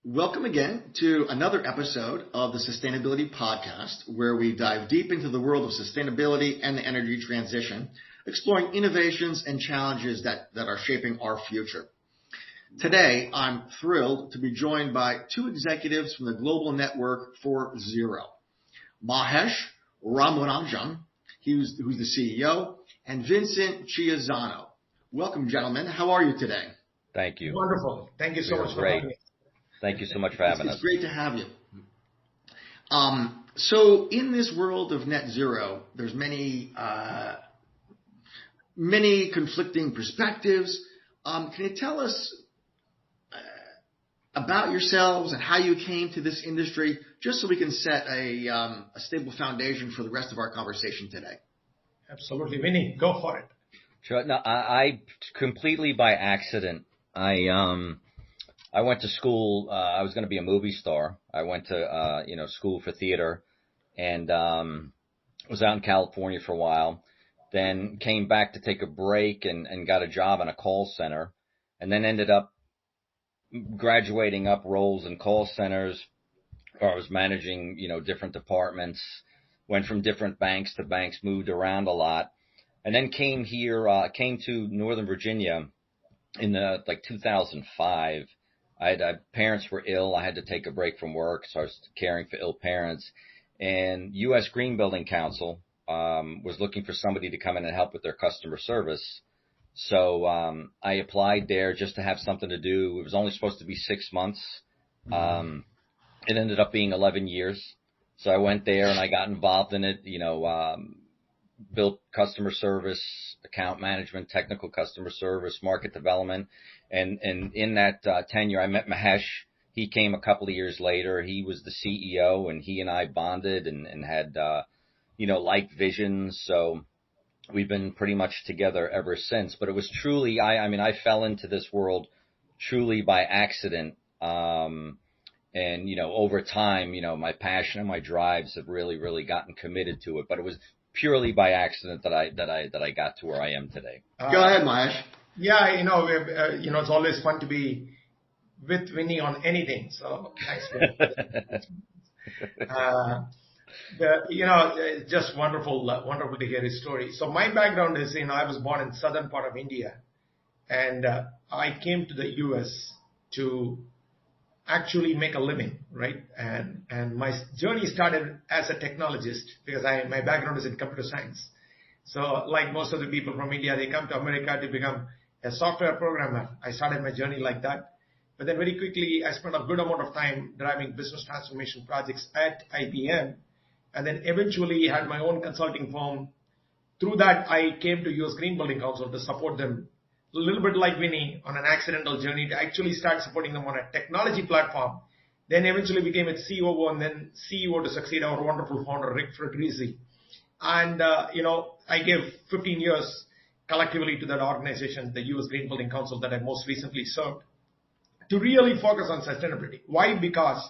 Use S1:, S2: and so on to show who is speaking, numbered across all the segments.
S1: Welcome again to another episode of the Sustainability Podcast, where we dive deep into the world of sustainability and the energy transition, exploring innovations and challenges that are shaping our future. Today, I'm thrilled to be joined by two executives from the Global Network for Zero. Mahesh Ramanujam, who's the CEO, and Vincent Chiusano. Welcome, gentlemen. How are you today?
S2: Thank you.
S3: Wonderful. Thank you so much for having me.
S2: Thank you so much for having us.
S1: It's great to have you. So in this world of net zero, there's many conflicting perspectives. Can you tell us about yourselves and how you came to this industry, just so we can set a stable foundation for the rest of our conversation today?
S3: Absolutely. Vinny, go for it.
S2: Sure. No, I completely by accident. I went to school. I was going to be a movie star. I went to school for theater, and was out in California for a while. Then came back to take a break and got a job in a call center, and then ended up graduating up roles in call centers. Where I was managing different departments. Went from different banks to banks, moved around a lot, and then came to Northern Virginia in 2005. Parents were ill. I had to take a break from work, so I was caring for ill parents. And U.S. Green Building Council was looking for somebody to come in and help with their customer service. So I applied there just to have something to do. It was only supposed to be 6 months. It ended up being 11 years. So I went there and I got involved in it, built customer service, account management, technical customer service, market development. And in that tenure, I met Mahesh. He came a couple of years later. He was the CEO, and he and I bonded and had, like visions. So we've been pretty much together ever since. But it was truly, I fell into this world truly by accident. And, over time, my passion and my drives have really, really gotten committed to it. But it was purely by accident that I got to where I am today.
S1: Go ahead, Mahesh.
S3: Yeah, it's always fun to be with Vinny on anything. So thanks for that. Just wonderful to hear his story. So my background is, I was born in southern part of India, and I came to the U.S. to actually make a living, right? And my journey started as a technologist because my background is in computer science. So like most of the people from India, they come to America to become a software programmer. I started my journey like that. But then very quickly, I spent a good amount of time driving business transformation projects at IBM, and then eventually had my own consulting firm. Through that, I came to US Green Building Council to support them, a little bit like Vinny, on an accidental journey to actually start supporting them on a technology platform. Then eventually became its COO and then CEO to succeed our wonderful founder, Rick Fredrizzi. And, I gave 15 years collectively to that organization, the US Green Building Council, that I most recently served, to really focus on sustainability. Why? Because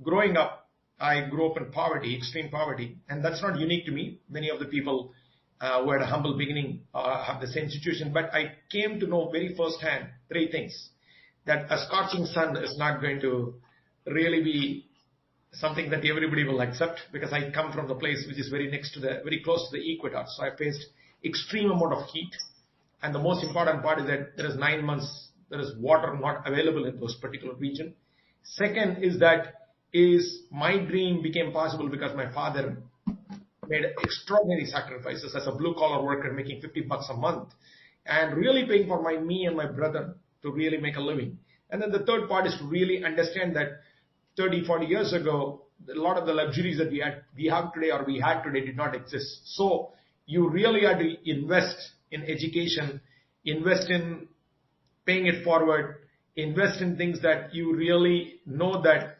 S3: growing up, I grew up in poverty, extreme poverty, and that's not unique to me. Many of the people who had a humble beginning have the same situation. But I came to know very firsthand three things: that a scorching sun is not going to really be something that everybody will accept, because I come from the place which is very close to the equator. So I faced extreme amount of heat. And the most important part is that there is 9 months, there is water not available in those particular region. Second is my dream became possible because my father made extraordinary sacrifices as a blue collar worker, making $50 a month and really paying for me and my brother to really make a living. And then the third part is to really understand that 30, 40 years ago, a lot of the luxuries that we had today did not exist. So you really had to invest in education, invest in paying it forward, invest in things that you really know that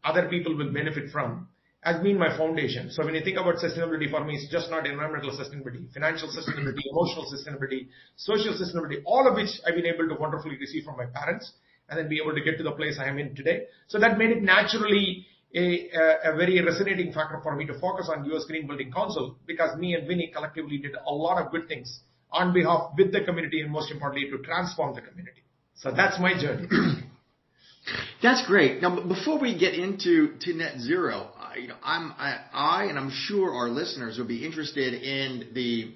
S3: other people will benefit from, has been my foundation. So when you think about sustainability, for me, it's just not environmental sustainability, financial sustainability, emotional sustainability, social sustainability, all of which I've been able to wonderfully receive from my parents and then be able to get to the place I am in today. So that made it naturally a very resonating factor for me to focus on US Green Building Council, because me and Vinny collectively did a lot of good things on behalf with the community and most importantly to transform the community. So that's my journey.
S1: That's great. Now, before we get into net zero, and I'm sure our listeners will be interested in the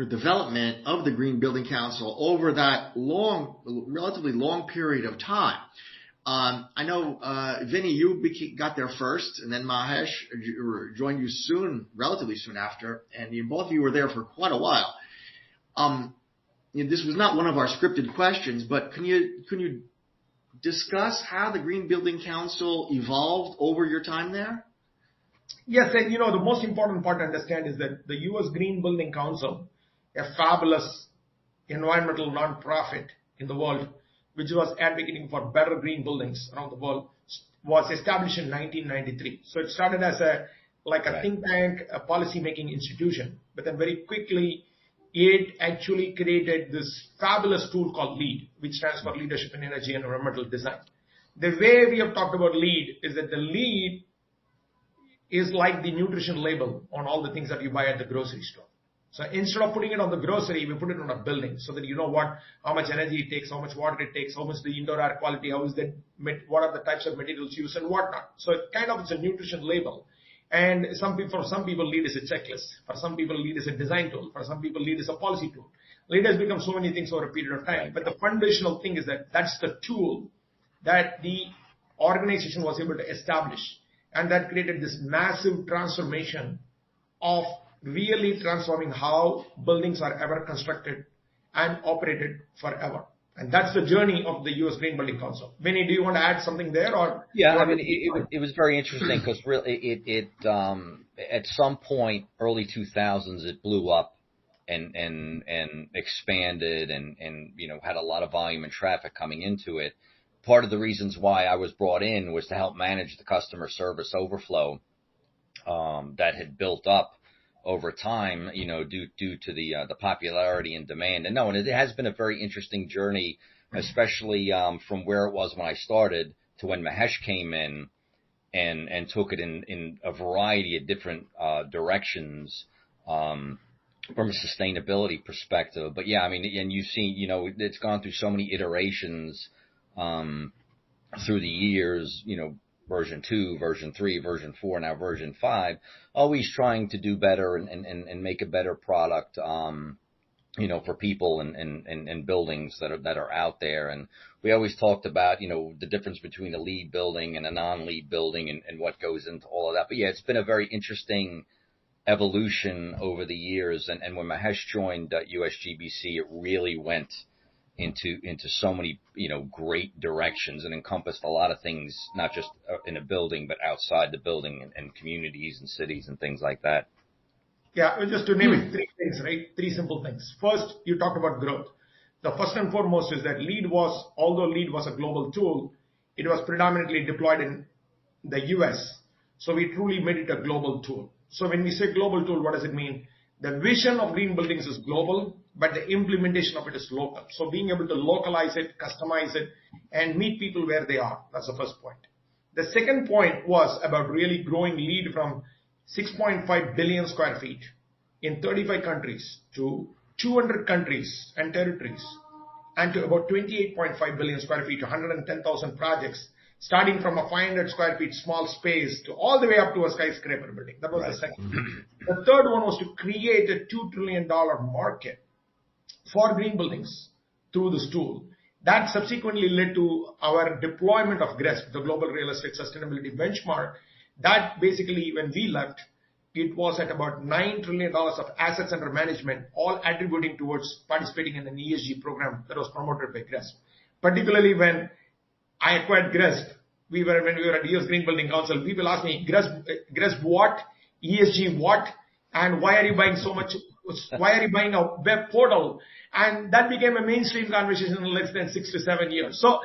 S1: development of the Green Building Council over that relatively long period of time. I know, Vinny, you got there first, and then Mahesh joined you relatively soon after, and both of you were there for quite a while. This was not one of our scripted questions, but can you discuss how the Green Building Council evolved over your time there?
S3: Yes, and the most important part to understand is that the U.S. Green Building Council, a fabulous environmental nonprofit in the world, which was advocating for better green buildings around the world, was established in 1993. So it started as a think tank, a policy-making institution, but then very quickly it actually created this fabulous tool called LEED, which stands for Leadership in Energy and Environmental Design. The way we have talked about LEED is that the LEED is like the nutrition label on all the things that you buy at the grocery store. So instead of putting it on the grocery, we put it on a building so that you know how much energy it takes, how much water it takes, how much the indoor air quality, what are the types of materials used and whatnot. So it kind of is a nutrition label. And for some people, LEED is a checklist. For some people, LEED is a design tool. For some people, LEED is a policy tool. LEED has become so many things over a period of time. But the foundational thing is that that's the tool that the organization was able to establish. And that created this massive transformation of really transforming how buildings are ever constructed and operated forever. And that's the journey of the U.S. Green Building Council. Vinny, do you want to add something there? Or
S2: yeah, I mean, it was very interesting because really it at some point, early 2000s, it blew up and expanded and had a lot of volume and traffic coming into it. Part of the reasons why I was brought in was to help manage the customer service overflow that had built up over time, due to the popularity and demand. And it has been a very interesting journey, especially from where it was when I started to when Mahesh came in and took it in a variety of different directions from a sustainability perspective. But yeah, I mean, and you've seen, it's gone through so many iterations through the years, version 2, version 3, version 4, now version 5, always trying to do better and make a better product, for people and buildings that are out there. And we always talked about, the difference between a LEED building and a non-LEED building and what goes into all of that. But yeah, it's been a very interesting evolution over the years. And when Mahesh joined USGBC, it really went into so many, great directions and encompassed a lot of things, not just in a building, but outside the building and communities and cities and things like that.
S3: Yeah, just to name it, 3 things, right? 3 simple things. First, you talked about growth. The first and foremost is that although LEED was a global tool, it was predominantly deployed in the US. So we truly made it a global tool. So when we say global tool, what does it mean? The vision of green buildings is global, but the implementation of it is local. So being able to localize it, customize it, and meet people where they are. That's the first point. The second point was about really growing LEED from 6.5 billion square feet in 35 countries to 200 countries and territories, and to about 28.5 billion square feet to 110,000 projects, starting from a 500 square feet small space to all the way up to a skyscraper building. That was the second. The third one was to create a $2 trillion market for green buildings through this tool. That subsequently led to our deployment of GRESB, the Global Real Estate Sustainability Benchmark. That basically, when we left, it was at about $9 trillion of assets under management, all attributing towards participating in an ESG program that was promoted by GRESB. Particularly when I acquired GRESB, when we were at US Green Building Council, people asked me, GRESB what? ESG what? And why are you buying so much? Why are you buying a web portal? And that became a mainstream conversation in less than 6 to 7 years. So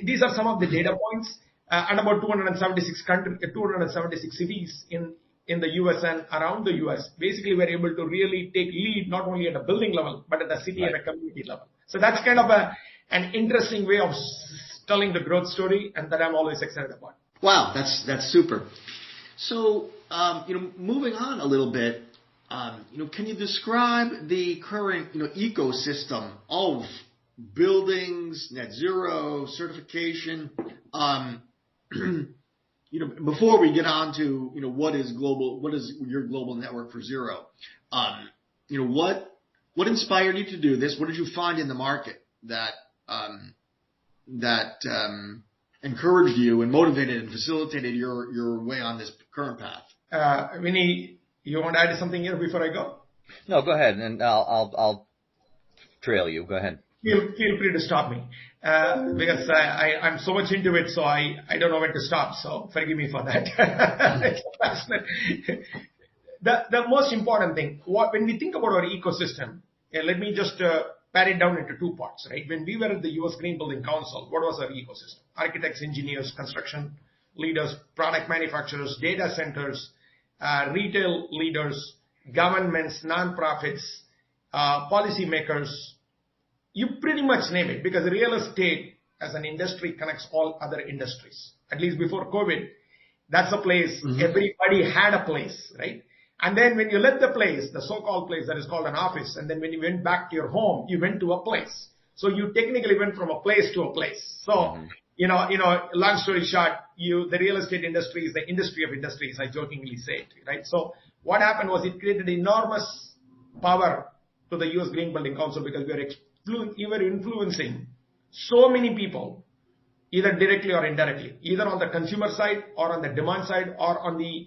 S3: these are some of the data points. And about 276 cities in the US and around the US, basically we're able to really take lead not only at a building level, but at the city and a community level. So that's kind of an interesting way of telling the growth story, and that I'm always excited about.
S1: Wow, that's super. So, moving on a little bit, can you describe the current, ecosystem of buildings, net zero, certification. Before we get on to, what is your global network for zero? What inspired you to do this? What did you find in the market that encouraged you and motivated and facilitated your way on this current path?
S3: Vinny, you want to add something here before I go?
S2: No, go ahead, and I'll trail you. Go ahead.
S3: Feel free to stop me, because I'm so much into it, so I don't know when to stop. So forgive me for that. It's passionate. The most important thing, when we think about our ecosystem, let me just pare it down into two parts, right? When we were at the U.S. Green Building Council, what was our ecosystem? Architects, engineers, construction leaders, product manufacturers, data centers, retail leaders, governments, non-profits, policymakers. You pretty much name it, because real estate as an industry connects all other industries. At least before COVID, that's a place, everybody had a place, right? And then when you left the place, the so-called place that is called an office, and then when you went back to your home, you went to a place. So you technically went from a place to a place. So, long story short, the real estate industry is the industry of industries, I jokingly say it, right? So what happened was it created enormous power to the U.S. Green Building Council, because we were influencing so many people, either directly or indirectly, either on the consumer side or on the demand side or on the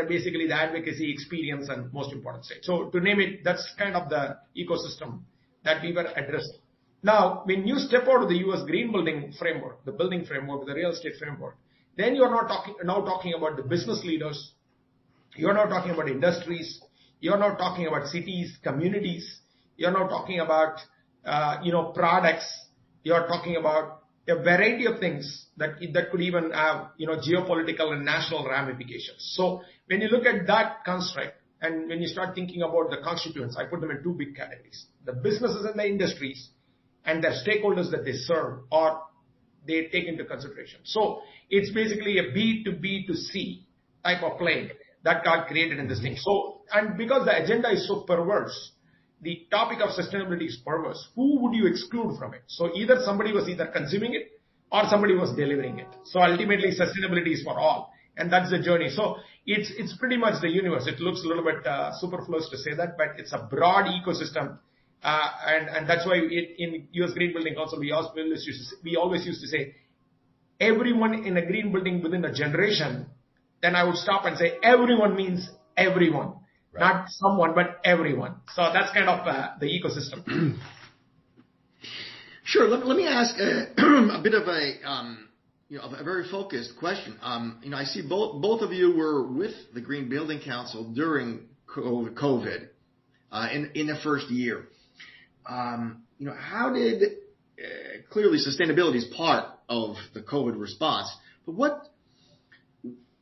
S3: basically the advocacy experience and most important side. So to name it, that's kind of the ecosystem that we were addressing. Now, when you step out of the U.S. Green Building framework, the building framework, the real estate framework, then you're not talking about the business leaders. You're not talking about industries. You're not talking about cities, communities. You're not talking about products. You're talking about a variety of things that could even have, geopolitical and national ramifications. So when you look at that construct, and when you start thinking about the constituents, I put them in two big categories: the businesses and the industries, and the stakeholders that they serve or they take into consideration. So it's basically a B to B to C type of play that got created in this thing. So, and because the agenda is so perverse, the topic of sustainability is perverse, who would you exclude from it? So either somebody was either consuming it or somebody was delivering it. So ultimately sustainability is for all. And that's the journey. So it's pretty much the universe. It looks a little bit superfluous to say that, but it's a broad ecosystem. And that's why in US Green Building Council, we always used to say, everyone in a green building within a generation, then I would stop and say everyone means everyone. Right. Not someone, but everyone. So that's kind of the ecosystem.
S1: Sure. Let me ask a bit of a very focused question. I see both of you were with the Green Building Council during COVID in the first year. How did clearly sustainability is part of the COVID response, but what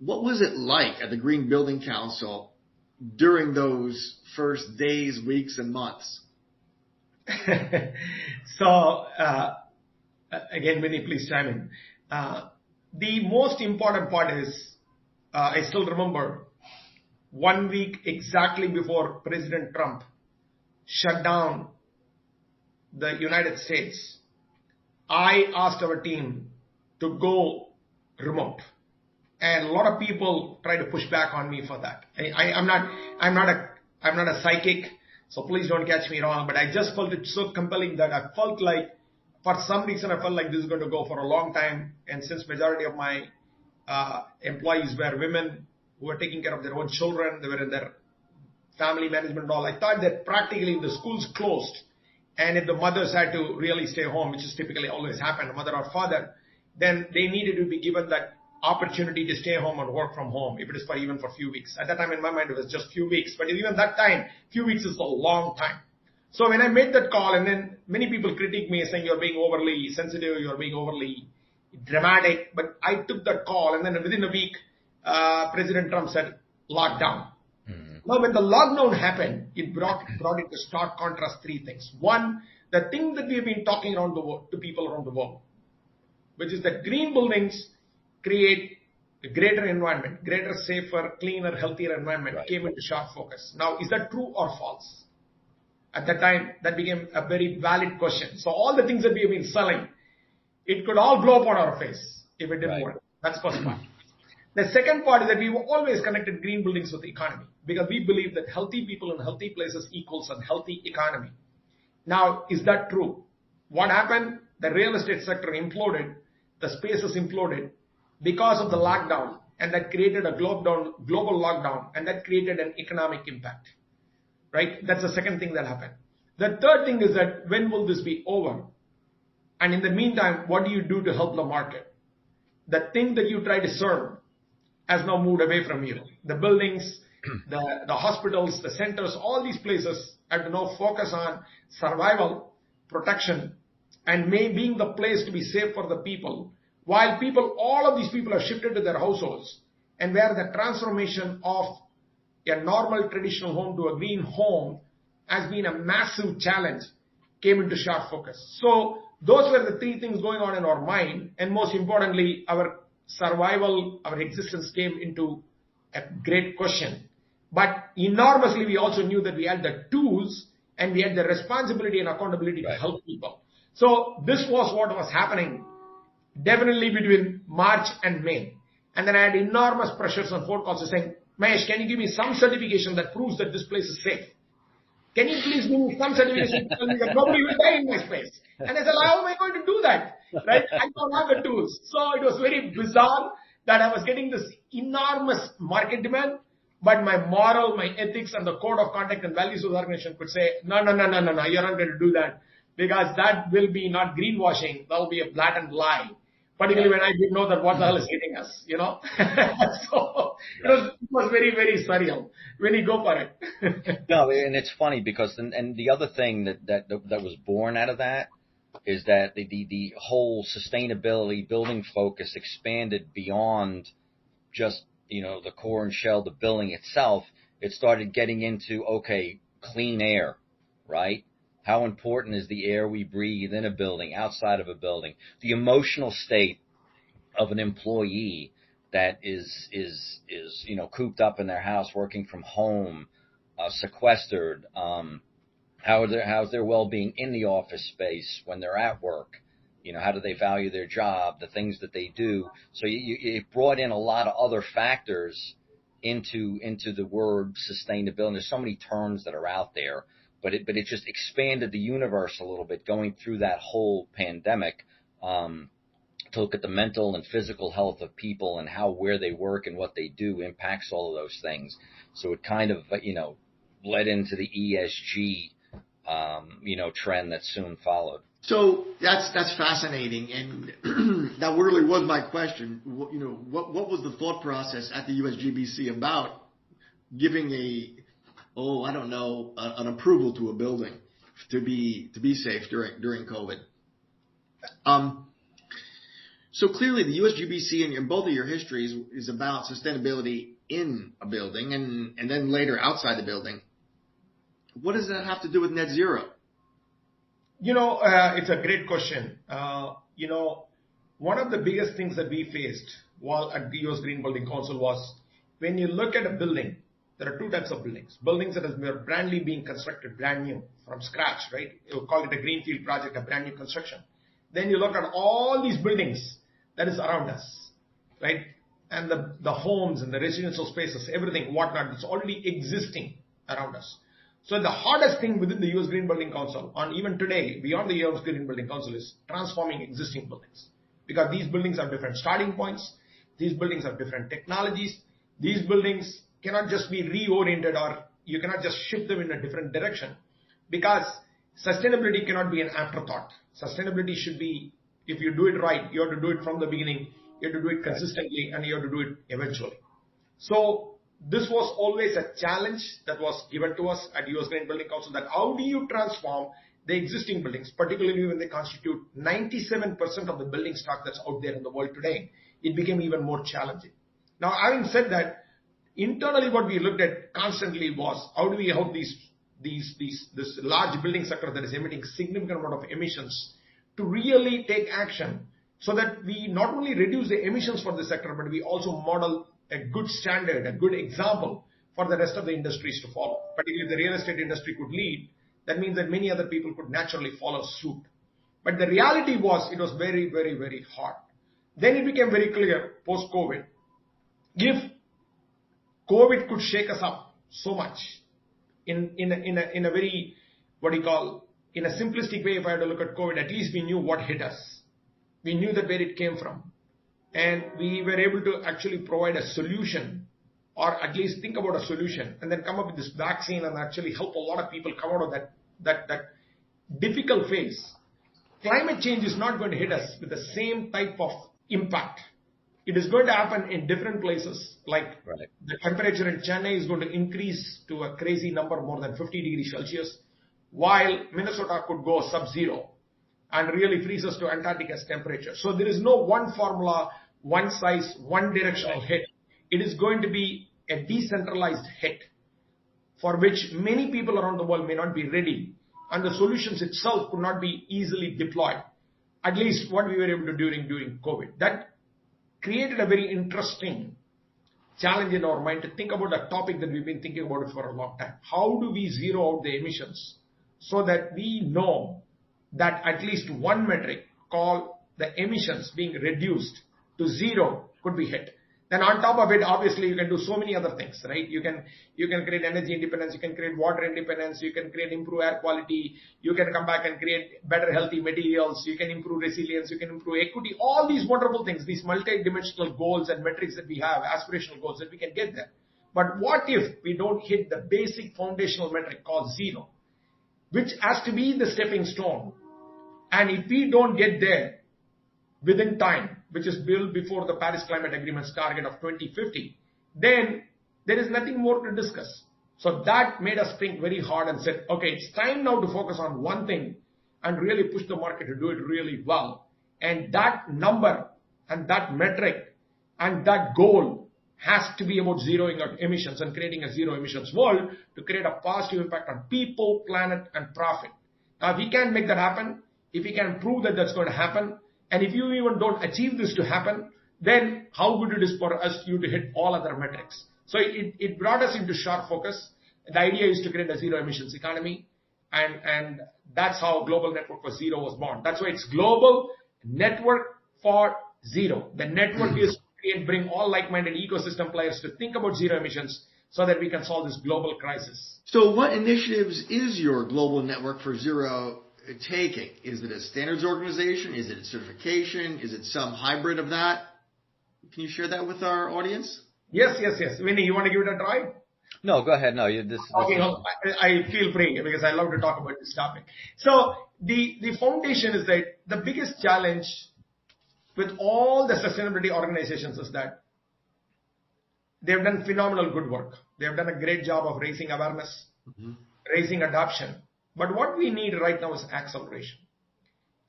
S1: was it like at the Green Building Council during those first days, weeks, and months?
S3: So, again, Vinny, please chime in. The most important part is, I still remember 1 week exactly before President Trump shut down the United States, I asked our team to go remote. And a lot of people try to push back on me for that. I'm not a psychic, so please don't catch me wrong. But I just felt it so compelling that I felt like, for some reason, I felt like this is going to go for a long time. And since majority of my employees were women who were taking care of their own children, they were in their family management and all, I thought that practically the schools closed, and if the mothers had to really stay home, which is typically always happened, mother or father, then they needed to be given that opportunity to stay home and work from home, if it is even for a few weeks. At that time in my mind it was just few weeks, but even that time, few weeks is a long time. So when I made that call, and then many people critique me saying you're being overly sensitive, you're being overly dramatic, but I took that call, and then within a week, President Trump said lockdown. Now when the lockdown happened, it brought into stark contrast three things. One, the thing that we've been talking around the world, to people around the world, which is that green buildings create a greater environment, greater, safer, cleaner, healthier environment, came into sharp focus. Now, is that true or false? At that time, that became a very valid question. So all the things that we have been selling, it could all blow up on our face if it didn't work. That's the first part. The second part is that we've always connected green buildings with the economy because we believe that healthy people in healthy places equals a healthy economy. Now, is that true? What happened? The real estate sector imploded, the spaces imploded because of the lockdown, and that created a global lockdown, and that created an economic impact. Right? That's the second thing that happened. The third thing is that when will this be over? And in the meantime, what do you do to help the market? The thing that you try to serve has now moved away from you. The buildings, the hospitals, the centers, all these places have to now focus on survival, protection, and being the place to be safe for the people. While all of these people have shifted to their households, and where the transformation of a normal traditional home to a green home has been a massive challenge, came into sharp focus. So those were the three things going on in our mind, and most importantly, our survival, our existence came into a great question. But enormously, we also knew that we had the tools and we had the responsibility and accountability to help people. So this was what was happening definitely between March and May. And then I had enormous pressures on phone calls saying, Mahesh, can you give me some certification that proves that this place is safe? Can you please give me some certification to tell me that nobody will die in my space? And I said, how am I going to do that? Right? I don't have the tools. So it was very bizarre that I was getting this enormous market demand, but my moral, my ethics, and the code of conduct and values of the organization could say, no, you're not going to do that because that will be not greenwashing. That will be a blatant lie. Particularly when I didn't know that what the hell is hitting us, So it was very, very surreal when you go for it.
S2: No, and it's funny because, and the other thing that was born out of that is that the whole sustainability building focus expanded beyond just, the core and shell, the building itself. It started getting into, clean air, right? How important is the air we breathe in a building, outside of a building? The emotional state of an employee that is cooped up in their house, working from home, sequestered. How's their well-being in the office space when they're at work? How do they value their job, the things that they do? So it brought in a lot of other factors into the word sustainability. And there's so many terms that are out there. But it just expanded the universe a little bit going through that whole pandemic to look at the mental and physical health of people and how where they work and what they do impacts all of those things. So it kind of, led into the ESG, trend that soon followed.
S1: So that's fascinating. And that really was my question. What was the thought process at the USGBC about giving an approval to a building to be safe during COVID. So clearly the USGBC in both of your histories is about sustainability in a building and then later outside the building. What does that have to do with net zero?
S3: It's a great question. One of the biggest things that we faced while at the US Green Building Council was when you look at a building, there are two types of buildings. Buildings that are brandly being constructed, brand new, from scratch, right? You call it a greenfield project, a brand new construction. Then you look at all these buildings that is around us, right? And the homes and the residential spaces, everything, whatnot, it's already existing around us. So the hardest thing within the US Green Building Council, and even today, beyond the US Green Building Council, is transforming existing buildings. Because these buildings have different starting points. These buildings have different technologies. These buildings cannot just be reoriented, or you cannot just shift them in a different direction, because sustainability cannot be an afterthought. Sustainability should be, if you do it right, you have to do it from the beginning, you have to do it consistently, and you have to do it eventually. So this was always a challenge that was given to us at US Green Building Council, that how do you transform the existing buildings, particularly when they constitute 97% of the building stock that's out there in the world today. It became even more challenging. Now, having said that, internally, what we looked at constantly was how do we help this large building sector that is emitting significant amount of emissions to really take action, so that we not only reduce the emissions for the sector, but we also model a good standard, a good example for the rest of the industries to follow. Particularly if the real estate industry could lead, that means that many other people could naturally follow suit. But the reality was it was very, very, very hard. Then it became very clear post-COVID, if COVID could shake us up so much in a very, in a simplistic way, if I had to look at COVID, at least we knew what hit us. We knew that where it came from. And we were able to actually provide a solution, or at least think about a solution, and then come up with this vaccine and actually help a lot of people come out of that difficult phase. Climate change is not going to hit us with the same type of impact. It is going to happen in different places, like the temperature in Chennai is going to increase to a crazy number, more than 50 degrees Celsius, while Minnesota could go sub-zero and really freeze us to Antarctica's temperature. So there is no one formula, one size, one directional hit. It is going to be a decentralized hit for which many people around the world may not be ready, and the solutions itself could not be easily deployed. At least what we were able to do during COVID. That created a very interesting challenge in our mind to think about a topic that we've been thinking about it for a long time. How do we zero out the emissions so that we know that at least one metric called the emissions being reduced to zero could be hit? Then on top of it, obviously, you can do so many other things, right? You can create energy independence, you can create water independence, you can create improve air quality, you can come back and create better healthy materials, you can improve resilience, you can improve equity, all these wonderful things, these multi-dimensional goals and metrics that we have, aspirational goals that we can get there. But what if we don't hit the basic foundational metric called zero, which has to be the stepping stone? And if we don't get there within time, which is built before the Paris Climate Agreement's target of 2050, then there is nothing more to discuss. So that made us think very hard and said, okay, it's time now to focus on one thing and really push the market to do it really well. And that number and that metric and that goal has to be about zeroing out emissions and creating a zero emissions world to create a positive impact on people, planet, and profit. Now, if we can make that happen, if we can prove that that's going to happen, and if you even don't achieve this to happen, then how good it is for you to hit all other metrics. So it brought us into sharp focus. The idea is to create a zero emissions economy. And that's how Global Network for Zero was born. That's why it's Global Network for Zero. The network is to bring all like-minded ecosystem players to think about zero emissions so that we can solve this global crisis.
S1: So what initiatives is your Global Network for Zero taking? Is it a standards organization? Is it a certification? Is it some hybrid of that? Can you share that with our audience?
S3: Yes. Vinny, you want to give it a try?
S2: No, go ahead. No,
S3: I feel free because I love to talk about this topic. So the foundation is that the biggest challenge with all the sustainability organizations is that they've done phenomenal good work. They've done a great job of raising awareness, raising adoption. But what we need right now is acceleration.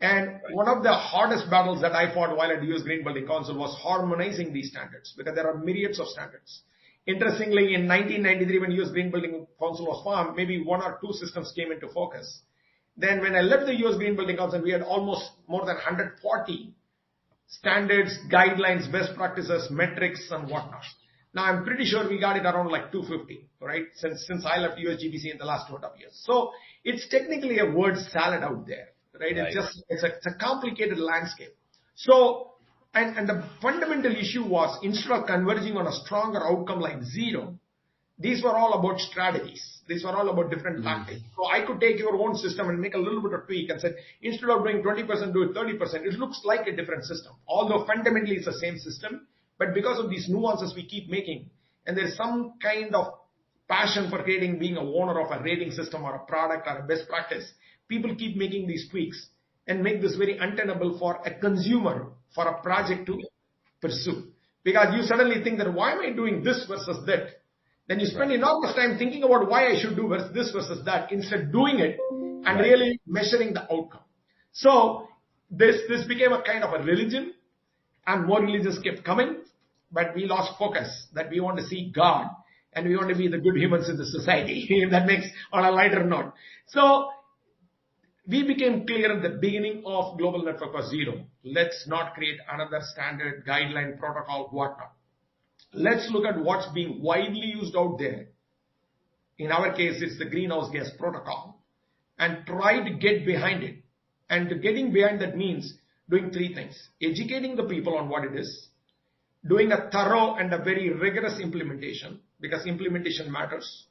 S3: And one of the hardest battles that I fought while at the US Green Building Council was harmonizing these standards, because there are myriads of standards. Interestingly, in 1993, when US Green Building Council was formed, maybe one or two systems came into focus. Then when I left the US Green Building Council, we had almost more than 140 standards, guidelines, best practices, metrics, and whatnot. Now, I'm pretty sure we got it around like 250, right? Since I left USGBC in the last 2.5 years. So it's technically a word salad out there, right? It's a complicated landscape. So, and the fundamental issue was, instead of converging on a stronger outcome like zero, these were all about strategies. These were all about different tactics. So I could take your own system and make a little bit of tweak and say, instead of doing 20%, do it 30%. It looks like a different system, although fundamentally it's the same system. But because of these nuances we keep making, and there's some kind of passion for being a owner of a rating system or a product or a best practice, people keep making these tweaks and make this very untenable for a consumer, for a project to pursue. Because you suddenly think that, why am I doing this versus that? Then you spend enormous time thinking about why I should do this versus that, instead of doing it and really measuring the outcome. So this became a kind of a religion, and more religions kept coming, but we lost focus that we want to see God and we want to be the good humans in the society. If that makes on a lighter note. So we became clear at the beginning of Global Network for Zero. Let's not create another standard, guideline, protocol, whatnot. Let's look at what's being widely used out there. In our case, it's the greenhouse gas protocol. and try to get behind it. And getting behind that means doing three things: educating the people on what it is, doing a thorough and a very rigorous implementation, because implementation matters.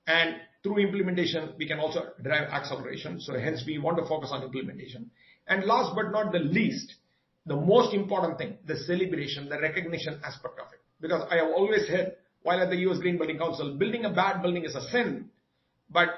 S3: And through implementation, we can also drive acceleration. So hence we want to focus on implementation. And last but not the least, the most important thing, the celebration, the recognition aspect of it. Because I have always said, while at the US Green Building Council, building a bad building is a sin, but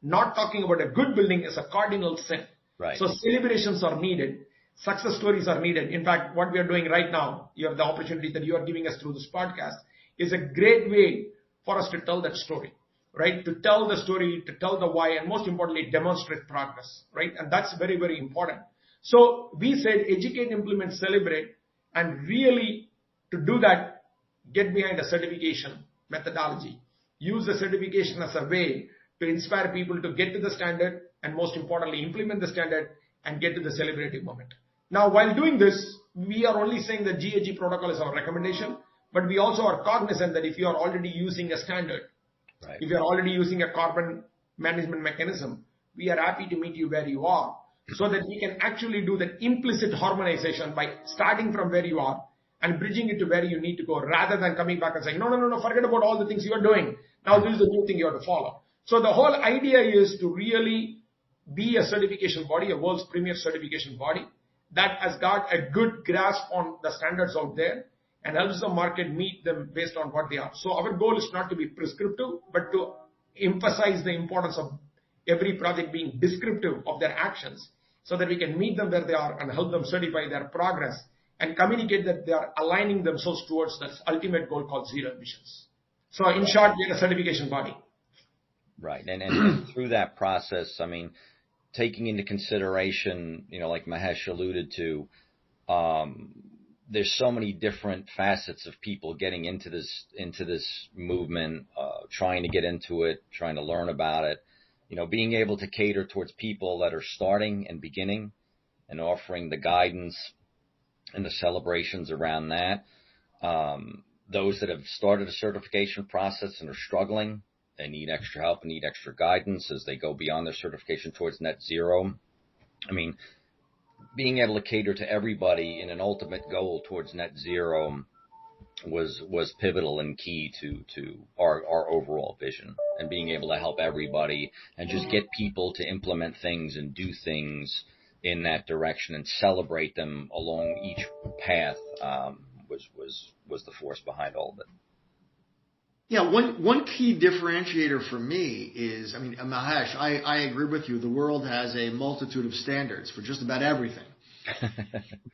S3: not talking about a good building is a cardinal sin.
S2: Right.
S3: So celebrations are needed. Success stories are needed. In fact, what we are doing right now, you have the opportunity that you are giving us through this podcast, is a great way for us to tell that story, right? To tell the story, to tell the why, and most importantly, demonstrate progress, right? And that's very, very important. So we said educate, implement, celebrate, and really to do that, get behind a certification methodology. Use the certification as a way to inspire people to get to the standard, and most importantly, implement the standard and get to the celebrative moment. Now, while doing this, we are only saying that GHG protocol is our recommendation, but we also are cognizant that if you are already using a standard,
S2: right,
S3: if you are already using a carbon management mechanism, we are happy to meet you where you are, so that we can actually do that implicit harmonization by starting from where you are and bridging it to where you need to go, rather than coming back and saying, no, forget about all the things you are doing. Now this is the new thing you have to follow. So the whole idea is to really be a certification body, a world's premier certification body that has got a good grasp on the standards out there and helps the market meet them based on what they are. So our goal is not to be prescriptive, but to emphasize the importance of every project being descriptive of their actions, so that we can meet them where they are and help them certify their progress and communicate that they are aligning themselves towards that ultimate goal called zero emissions. So in short, we are a certification body.
S2: Right. And through that process, I mean, taking into consideration, like Mahesh alluded to, there's so many different facets of people getting into this movement, trying to get into it, trying to learn about it, being able to cater towards people that are starting and beginning and offering the guidance and the celebrations around that. Those that have started a certification process and are struggling, they need extra help and need extra guidance as they go beyond their certification towards net zero. I mean, being able to cater to everybody in an ultimate goal towards net zero was pivotal and key to our overall vision, and being able to help everybody and just get people to implement things and do things in that direction and celebrate them along each path was the force behind all of it.
S1: Yeah, one key differentiator for me is, Mahesh, I agree with you. The world has a multitude of standards for just about everything.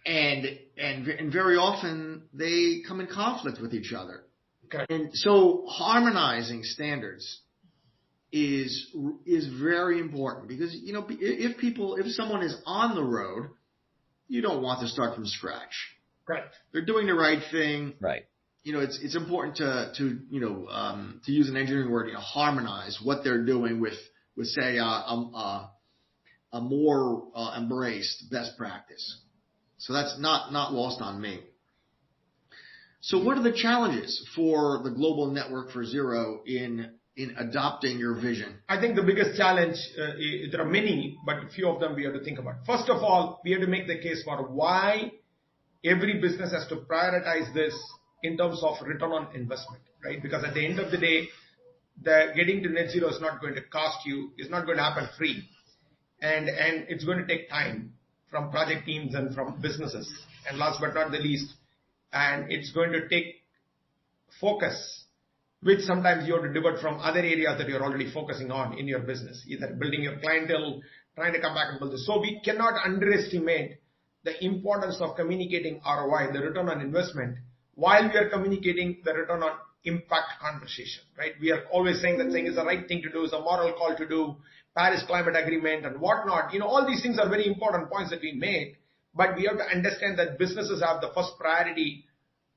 S1: and very often they come in conflict with each other.
S3: Okay.
S1: And so harmonizing standards is very important, because if someone is on the road, you don't want to start from scratch.
S3: Right.
S1: They're doing the right thing.
S2: Right.
S1: It's important to use an engineering word, harmonize what they're doing with say a more embraced best practice. So that's not lost on me. So what are the challenges for the Global Network for Zero in adopting your vision?
S3: I think the biggest challenge, there are many, but a few of them we have to think about. First of all, we have to make the case for why every business has to prioritize this in terms of return on investment, right? Because at the end of the day, the getting to net zero is not going to cost you, it's not going to happen free. And it's going to take time from project teams and from businesses. And last but not the least, and it's going to take focus, which sometimes you have to divert from other areas that you're already focusing on in your business, either building your clientele, trying to come back and build this. So we cannot underestimate the importance of communicating ROI, the return on investment, while we are communicating the return on impact conversation, right? We are always saying that thing is the right thing to do, is a moral call to do, Paris Climate Agreement and whatnot. All these things are very important points that we make, but we have to understand that businesses have the first priority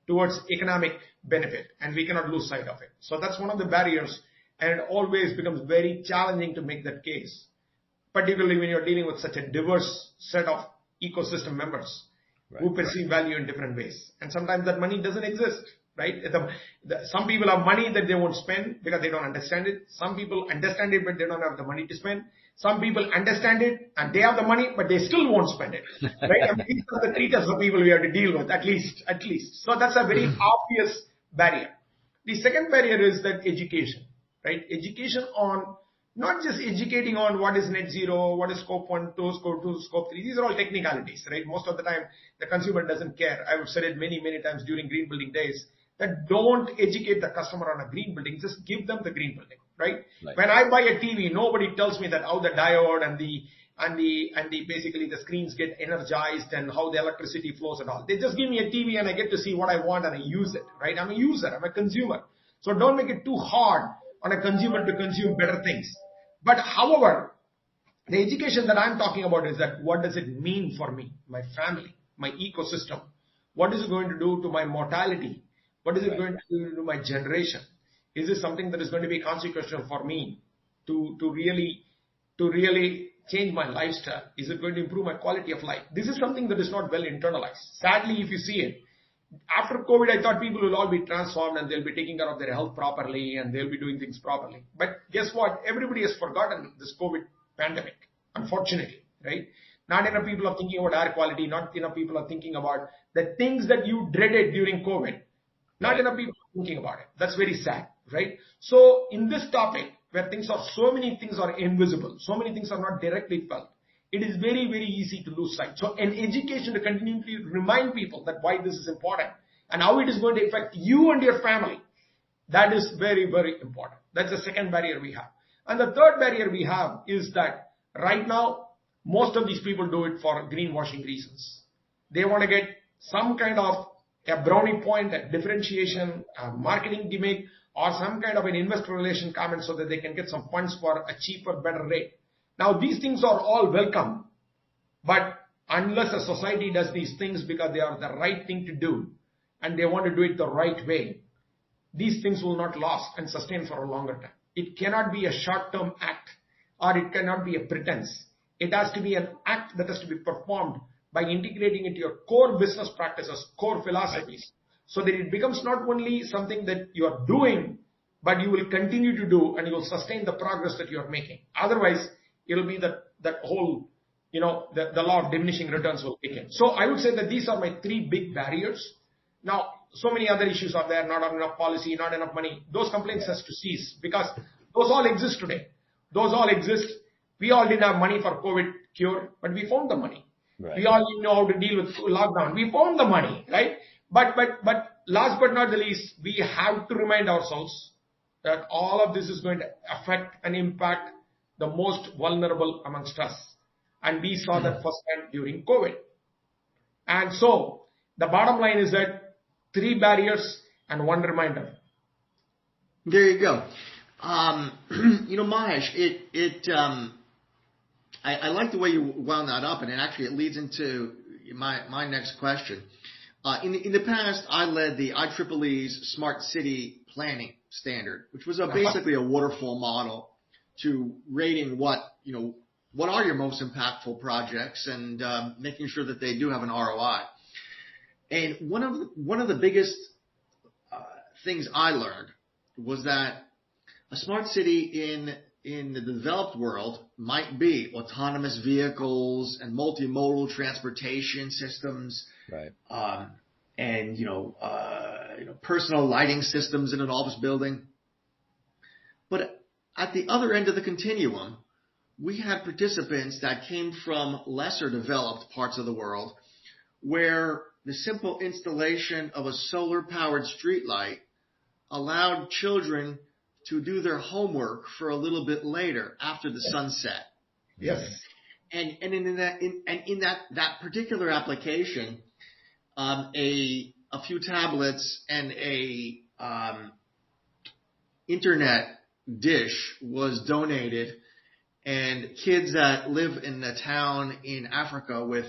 S3: towards economic benefit, and we cannot lose sight of it. So that's one of the barriers, and it always becomes very challenging to make that case, particularly when you're dealing with such a diverse set of ecosystem members who perceive value in different ways. And sometimes that money doesn't exist, right? Some people have money that they won't spend because they don't understand it. Some people understand it, but they don't have the money to spend. Some people understand it and they have the money, but they still won't spend it. Right? I mean, these are the 3 types of people we have to deal with, at least. So that's a very obvious barrier. The second barrier is that education, right? Education on, not just educating on what is net zero, what is scope 1, 2, scope 2, scope 3. These are all technicalities, right? Most of the time, the consumer doesn't care. I've said it many, many times during green building days, that don't educate the customer on a green building. Just give them the green building, right? When I buy a TV, nobody tells me that how the diode and the basically the screens get energized and how the electricity flows and all. They just give me a TV and I get to see what I want and I use it, right? I'm a user, I'm a consumer. So don't make it too hard on a consumer to consume better things. But however, the education that I'm talking about is that what does it mean for me, my family, my ecosystem? What is it going to do to my mortality? What is it going to do to my generation? Is this something that is going to be consequential for me to really change my lifestyle? Is it going to improve my quality of life? This is something that is not well internalized. Sadly, if you see it, after COVID, I thought people will all be transformed and they'll be taking care of their health properly and they'll be doing things properly. But guess what? Everybody has forgotten this COVID pandemic, unfortunately, right? Not enough people are thinking about air quality. Not enough people are thinking about the things that you dreaded during COVID. Not enough people are thinking about it. That's very sad, right? So in this topic, where so many things are invisible, so many things are not directly felt, it is very, very easy to lose sight. So an education to continually remind people that why this is important and how it is going to affect you and your family, that is very, very important. That's the second barrier we have. And the third barrier we have is that right now, most of these people do it for greenwashing reasons. They want to get some kind of a brownie point, a differentiation, a marketing gimmick, or some kind of an investor relation comment so that they can get some funds for a cheaper, better rate. Now, these things are all welcome, but unless a society does these things because they are the right thing to do, and they want to do it the right way, these things will not last and sustain for a longer time. It cannot be a short-term act, or it cannot be a pretense. It has to be an act that has to be performed by integrating into your core business practices, core philosophies, so that it becomes not only something that you are doing, but you will continue to do and you will sustain the progress that you are making. Otherwise, it'll be that whole, the law of diminishing returns will kick in. So I would say that these are my 3 big barriers. Now, so many other issues are there, not enough policy, not enough money. Those complaints has to cease because those all exist today. Those all exist. We all didn't have money for COVID cure, but we found the money. Right. We all didn't know how to deal with lockdown. We found the money, right? But last but not the least, we have to remind ourselves that all of this is going to affect and impact the most vulnerable amongst us. And we saw that firsthand during COVID. And so the bottom line is that 3 barriers and 1 reminder.
S1: There you go. Mahesh, I like the way you wound that up, and it leads into my next question. In the past, I led the IEEE's Smart City Planning Standard, which was basically a waterfall model to rating what are your most impactful projects and making sure that they do have an ROI. And one of the biggest things I learned was that a smart city in the developed world might be autonomous vehicles and multimodal transportation systems, right? And personal lighting systems in an office building. But at the other end of the continuum, we had participants that came from lesser developed parts of the world, where the simple installation of a solar-powered streetlight allowed children to do their homework for a little bit later after the sunset.
S3: Yes.
S1: And in that particular application, a few tablets and a internet dish was donated, and kids that live in a town in Africa with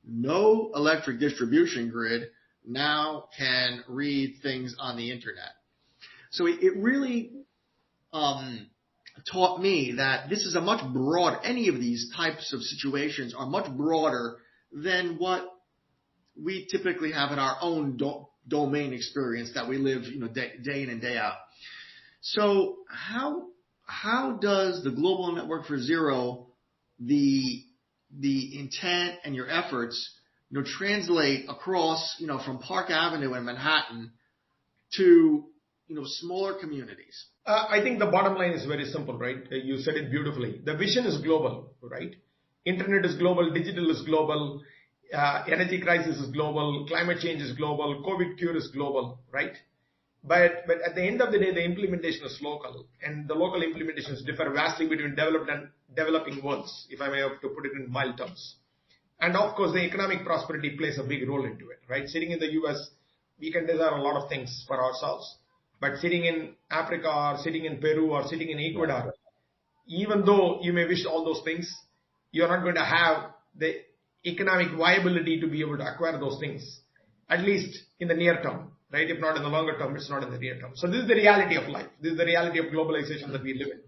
S1: no electric distribution grid now can read things on the internet. So it really taught me that this is a much broader, any of these types of situations are much broader than what we typically have in our own domain experience that we live, day in and day out. So how does the Global Network for Zero the intent and your efforts, translate across, from Park Avenue in Manhattan to, smaller communities?
S3: I think the bottom line is very simple, right? You said it beautifully. The vision is global, right? Internet is global, digital is global, energy crisis is global, climate change is global, COVID cure is global, right? But at the end of the day, the implementation is local, and the local implementations differ vastly between developed and developing worlds, if I may have to put it in mild terms. And of course, the economic prosperity plays a big role into it, right? Sitting in the US, we can desire a lot of things for ourselves, but sitting in Africa or sitting in Peru or sitting in Ecuador, even though you may wish all those things, you're not going to have the economic viability to be able to acquire those things, at least in the near term, right? If not in the longer term, it's not in the near term. So this is the reality of life. This is the reality of globalization that we live in.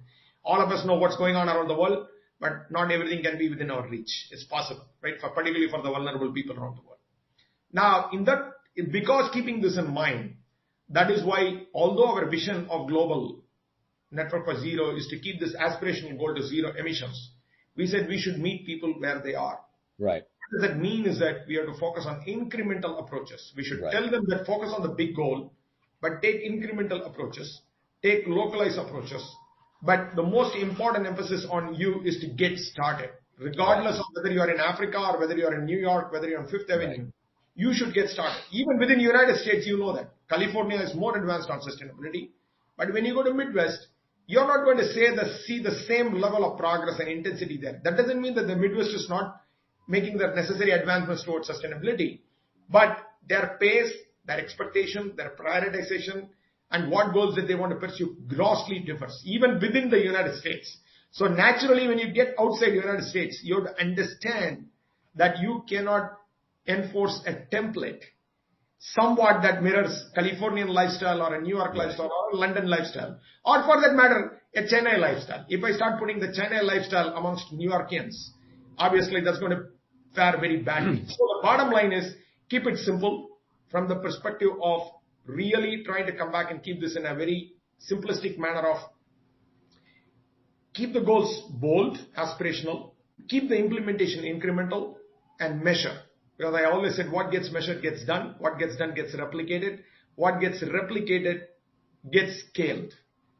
S3: All of us know what's going on around the world, but not everything can be within our reach. It's possible, right? Particularly for the vulnerable people around the world. Now, because keeping this in mind, that is why, although our vision of global network for zero is to keep this aspirational goal to zero emissions, we said we should meet people where they are.
S2: Right.
S3: What does that mean is that we have to focus on incremental approaches. We should tell them that focus on the big goal, but take incremental approaches, take localized approaches. But the most important emphasis on you is to get started. Regardless of whether you are in Africa or whether you are in New York, whether you're on Fifth Avenue, you should get started. Even within the United States, you know that. California is more advanced on sustainability. But when you go to Midwest, you're not going to see the same level of progress and intensity there. That doesn't mean that the Midwest is not making the necessary advancements towards sustainability. But their pace, their expectation, their prioritization, and what goals that they want to pursue grossly differs, even within the United States. So naturally, when you get outside the United States, you have to understand that you cannot enforce a template somewhat that mirrors Californian lifestyle or a New York lifestyle or a London lifestyle, or for that matter, a Chennai lifestyle. If I start putting the Chennai lifestyle amongst New Yorkians, obviously that's going to fare very badly. So the bottom line is, keep it simple from the perspective of really trying to come back and keep this in a very simplistic manner of keep the goals bold, aspirational, keep the implementation incremental, and measure. Because I always said what gets measured gets done, what gets done gets replicated, what gets replicated gets scaled.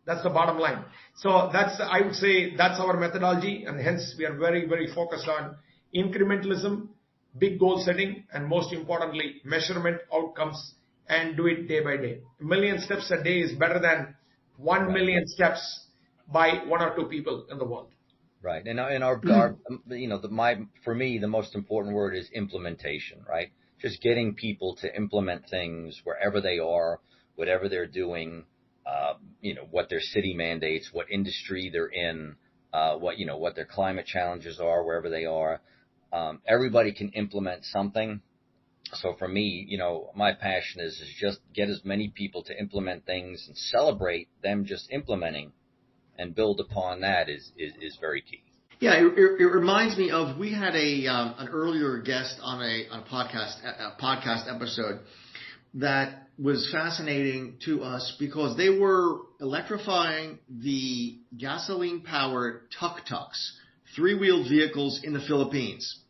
S3: That's the bottom line. So I would say that's our methodology, and hence we are very, very focused on incrementalism, big goal setting, and most importantly, measurement outcomes, and do it day by day. A million steps a day is better than 1 million steps by one or two people in the world.
S2: Right. And for me, the most important word is implementation, right? Just getting people to implement things wherever they are, whatever they're doing, what their city mandates, what industry they're in, what their climate challenges are, wherever they are. Everybody can implement something. So for me, my passion is just get as many people to implement things and celebrate them just implementing, and build upon that is very key.
S1: Yeah, it reminds me of, we had an earlier guest on a podcast episode that was fascinating to us because they were electrifying the gasoline-powered tuk-tuks, three-wheeled vehicles in the Philippines.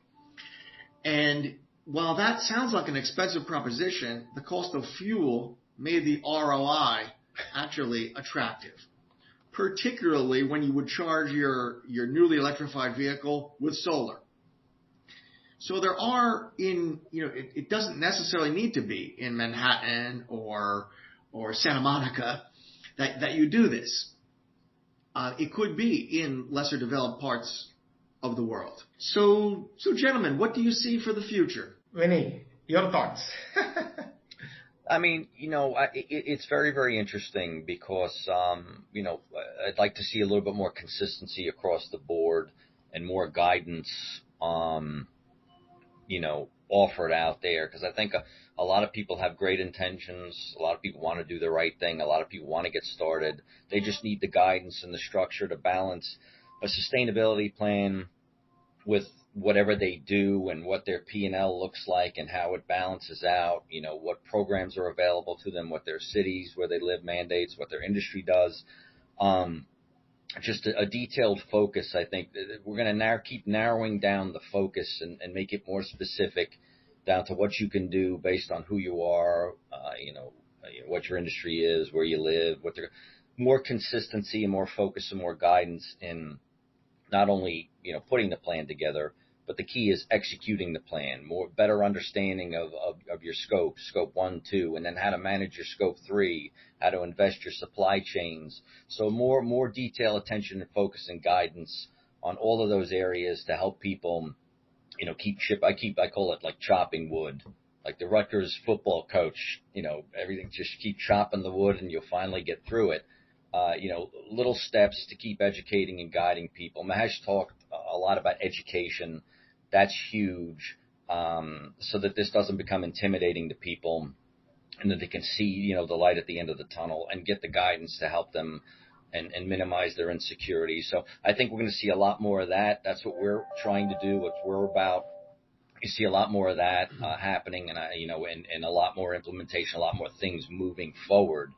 S1: And while that sounds like an expensive proposition, the cost of fuel made the ROI actually attractive, particularly when you would charge your newly electrified vehicle with solar. So there are it doesn't necessarily need to be in Manhattan or Santa Monica that you do this. It could be in lesser developed parts of the world. So gentlemen, what do you see for the future?
S3: Vinny, your thoughts?
S2: I mean, it's very, very interesting because, I'd like to see a little bit more consistency across the board and more guidance, offered out there. Because I think a lot of people have great intentions. A lot of people want to do the right thing. A lot of people want to get started. They just need the guidance and the structure to balance a sustainability plan with whatever they do and what their P&L looks like and how it balances out, what programs are available to them, what their cities where they live mandates, what their industry does. just a detailed focus. I think we're going to keep narrowing down the focus and make it more specific down to what you can do based on who you are, what your industry is, where you live, more consistency and more focus and more guidance in not only, putting the plan together, but the key is executing the plan, better understanding of your scope 1, 2, and then how to manage your scope 3, how to invest your supply chains. So more detail, attention, and focus and guidance on all of those areas to help people, I call it like chopping wood, like the Rutgers football coach, everything, just keep chopping the wood and you'll finally get through it. Little steps to keep educating and guiding people. Mahesh talked a lot about education. That's huge, so that this doesn't become intimidating to people and that they can see, the light at the end of the tunnel and get the guidance to help them and minimize their insecurity. So I think we're going to see a lot more of that. That's what we're trying to do, what we're about. You see a lot more of that happening, and and a lot more implementation, a lot more things moving forward,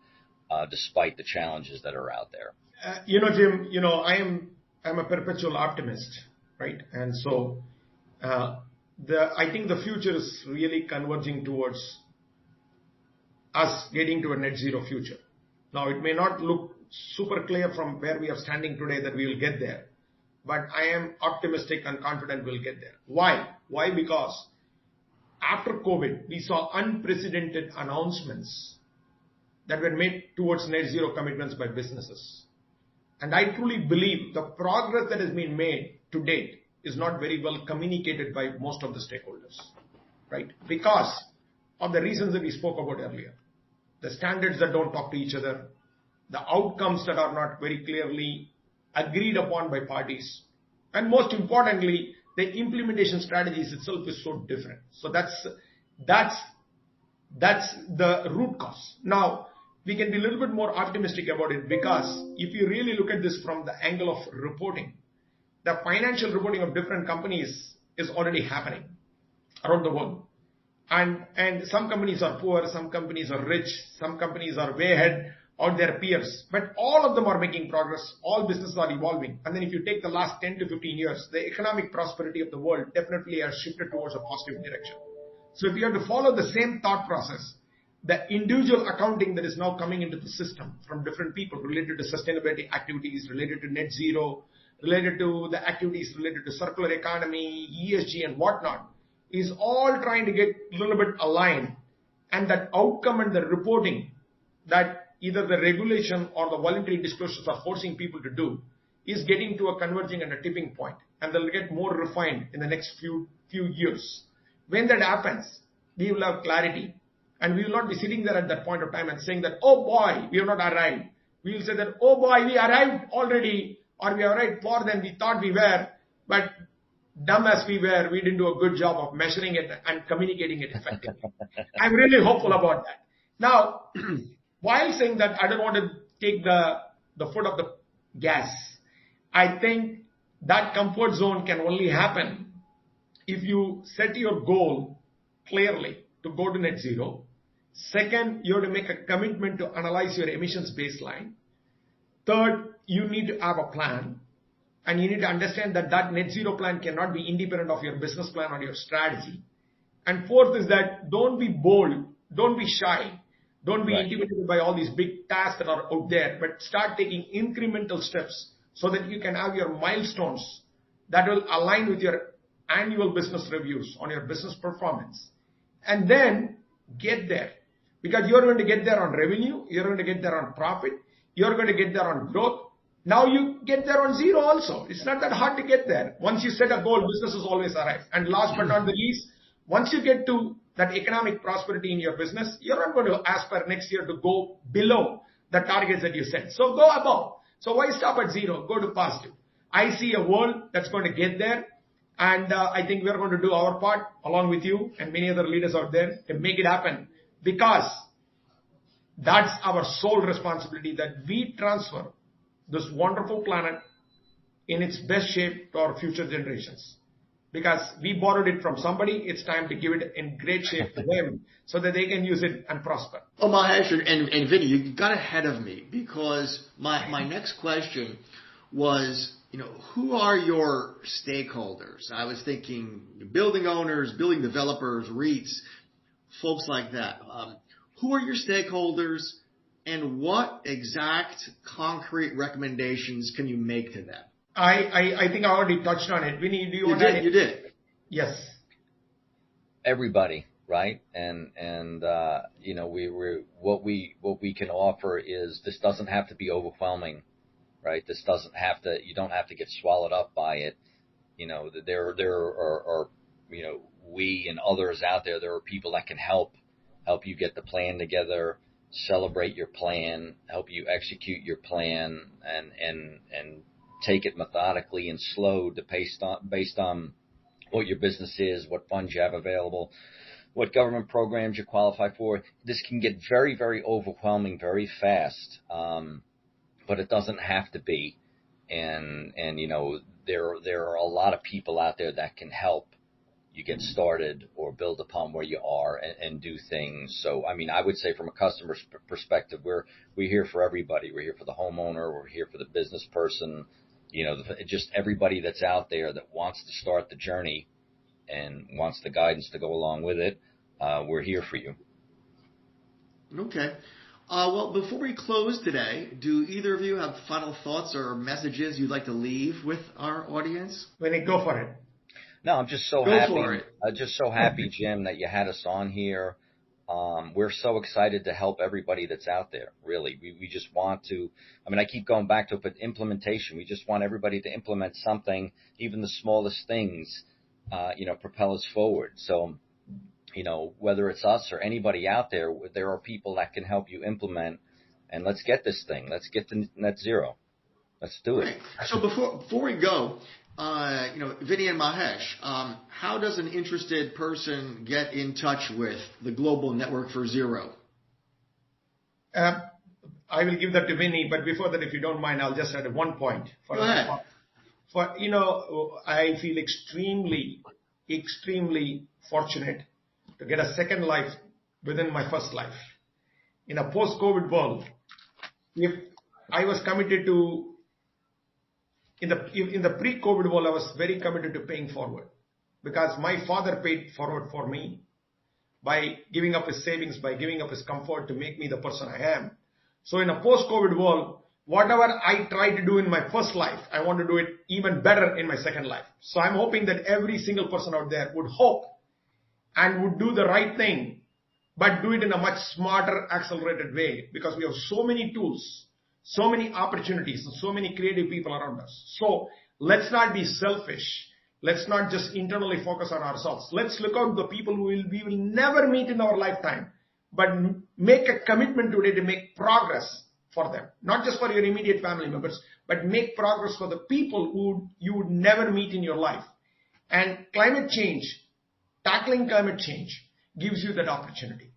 S2: despite the challenges that are out there.
S3: Jim, I'm a perpetual optimist, right? And so I think the future is really converging towards us getting to a net zero future. Now, it may not look super clear from where we are standing today that we will get there, but I am optimistic and confident we'll get there. Why? Why? Because after COVID, we saw unprecedented announcements that were made towards net zero commitments by businesses. And I truly believe the progress that has been made to date is not very well communicated by most of the stakeholders, right? Because of the reasons that we spoke about earlier. The standards that don't talk to each other, the outcomes that are not very clearly agreed upon by parties, and most importantly, the implementation strategies itself is so different. So that's the root cause. Now, we can be a little bit more optimistic about it because if you really look at this from the angle of reporting, the financial reporting of different companies is already happening around the world. And some companies are poor, some companies are rich, some companies are way ahead of their peers. But all of them are making progress. All businesses are evolving. And then if you take the last 10 to 15 years, the economic prosperity of the world definitely has shifted towards a positive direction. So if you have to follow the same thought process, the individual accounting that is now coming into the system from different people related to sustainability activities, related to net zero, related to the activities related to circular economy, ESG and whatnot, is all trying to get a little bit aligned. And that outcome and the reporting that either the regulation or the voluntary disclosures are forcing people to do is getting to a converging and a tipping point. And they'll get more refined in the next few years. When that happens, we will have clarity. And we will not be sitting there at that point of time and saying that, oh boy, we have not arrived. We will say that, oh boy, we arrived already, or we arrived more than we thought we were, but dumb as we were, we didn't do a good job of measuring it and communicating it effectively. I'm really hopeful about that. Now, while saying that, I don't want to take the foot off the gas. I think that comfort zone can only happen if you set your goal clearly to go to net zero. Second, you have to make a commitment to analyze your emissions baseline. Third, you need to have a plan. And you need to understand that that net zero plan cannot be independent of your business plan or your strategy. And fourth is that don't be bold, don't be shy, don't be intimidated by all these big tasks that are out there, but start taking incremental steps so that you can have your milestones that will align with your annual business reviews on your business performance. And then get there. Because you're going to get there on revenue, you're going to get there on profit, you're going to get there on growth. Now you get there on zero also. It's not that hard to get there. Once you set a goal, businesses always arrive. And last but not the least, once you get to that economic prosperity in your business, you're not going to ask for next year to go below the targets that you set. So go above. So why stop at zero? Go to positive. I see a world that's going to get there. And I think we're going to do our part along with you and many other leaders out there to make it happen. Because that's our sole responsibility, that we transfer this wonderful planet in its best shape to our future generations. Because we borrowed it from somebody, it's time to give it in great shape to them so that they can use it and prosper.
S1: Oh, Mahesh and Vinny, you got ahead of me because my next question was, who are your stakeholders? I was thinking building owners, building developers, REITs, folks like that. Who are your stakeholders, and what exact concrete recommendations can you make to them?
S3: I think I already touched on it. Vinny, do you want
S1: to? You did.
S3: Yes.
S2: Everybody, right? And what we can offer is, this doesn't have to be overwhelming, right? This doesn't have to. You don't have to get swallowed up by it. There are we and others out there. There are people that can help you get the plan together, celebrate your plan, help you execute your plan, and take it methodically and slow based on what your business is, what funds you have available, what government programs you qualify for. This can get very, very overwhelming very fast, but it doesn't have to be. And there are a lot of people out there that can help you get started or build upon where you are and do things. So, I would say from a customer's perspective, we're here for everybody. We're here for the homeowner. We're here for the business person. Just everybody that's out there that wants to start the journey and wants the guidance to go along with it. We're here for you.
S1: Okay. Well, before we close today, do either of you have final thoughts or messages you'd like to leave with our audience?
S3: Vinny, go for it.
S2: No, I'm just so happy. I'm just so happy, Jim, that you had us on here. We're so excited to help everybody that's out there. Really, we just want to. I keep going back to it, but implementation. We just want everybody to implement something, even the smallest things, propel us forward. So, whether it's us or anybody out there, there are people that can help you implement. And let's get this thing. Let's get to net zero. Let's do it.
S1: Right. So before we go. Vinny and Mahesh, how does an interested person get in touch with the Global Network for Zero?
S3: I will give that to Vinny, but before that, if you don't mind, I'll just add one point.
S1: Go ahead.
S3: I feel extremely fortunate to get a second life within my first life. In a post-COVID world, if I was committed to in the pre-COVID world, I was very committed to paying forward, because my father paid forward for me by giving up his savings, by giving up his comfort to make me the person I am. So in a post-COVID world, whatever I tried to do in my first life, I want to do it even better in my second life. So I'm hoping that every single person out there would hope and would do the right thing, but do it in a much smarter, accelerated way, because we have so many tools, so many opportunities, and so many creative people around us. So let's not be selfish. Let's not just internally focus on ourselves. Let's look out the people we will never meet in our lifetime, but make a commitment today to make progress for them. Not just for your immediate family members, but make progress for the people who you would never meet in your life. And climate change, tackling climate change, gives you that opportunity.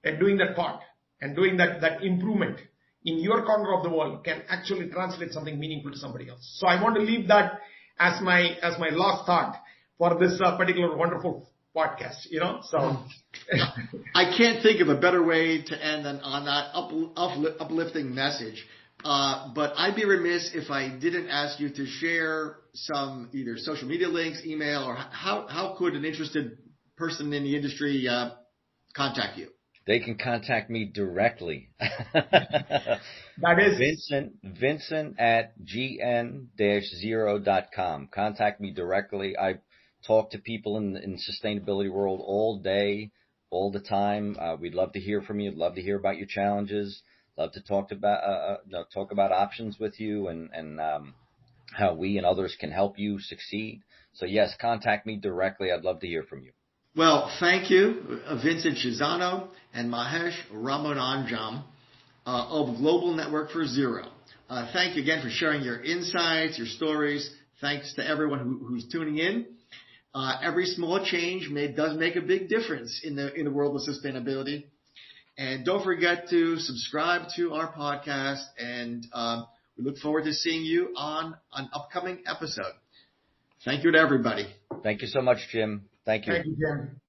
S3: And doing that part and doing that improvement in your corner of the world can actually translate something meaningful to somebody else. So I want to leave that as my last thought for this particular wonderful podcast. So
S1: I can't think of a better way to end than on that uplifting message. But I'd be remiss if I didn't ask you to share some either social media links, email, or how could an interested person in the industry contact you?
S2: They can contact me directly.
S3: That is
S2: Vincent at gn-0.com. Contact me directly. I talk to people in the sustainability world all day, all the time. We'd love to hear from you. Love to hear about your challenges. Love to talk about options with you and how we and others can help you succeed. So yes, contact me directly. I'd love to hear from you.
S1: Well, thank you, Vincent Chiusano and Mahesh Ramanujam of Global Network for Zero. Thank you again for sharing your insights, your stories. Thanks to everyone who's tuning in. Every small change does make a big difference in the world of sustainability. And don't forget to subscribe to our podcast, and we look forward to seeing you on an upcoming episode. Thank you to everybody.
S2: Thank you so much, Jim. Thank you.
S3: Thank you, Jim.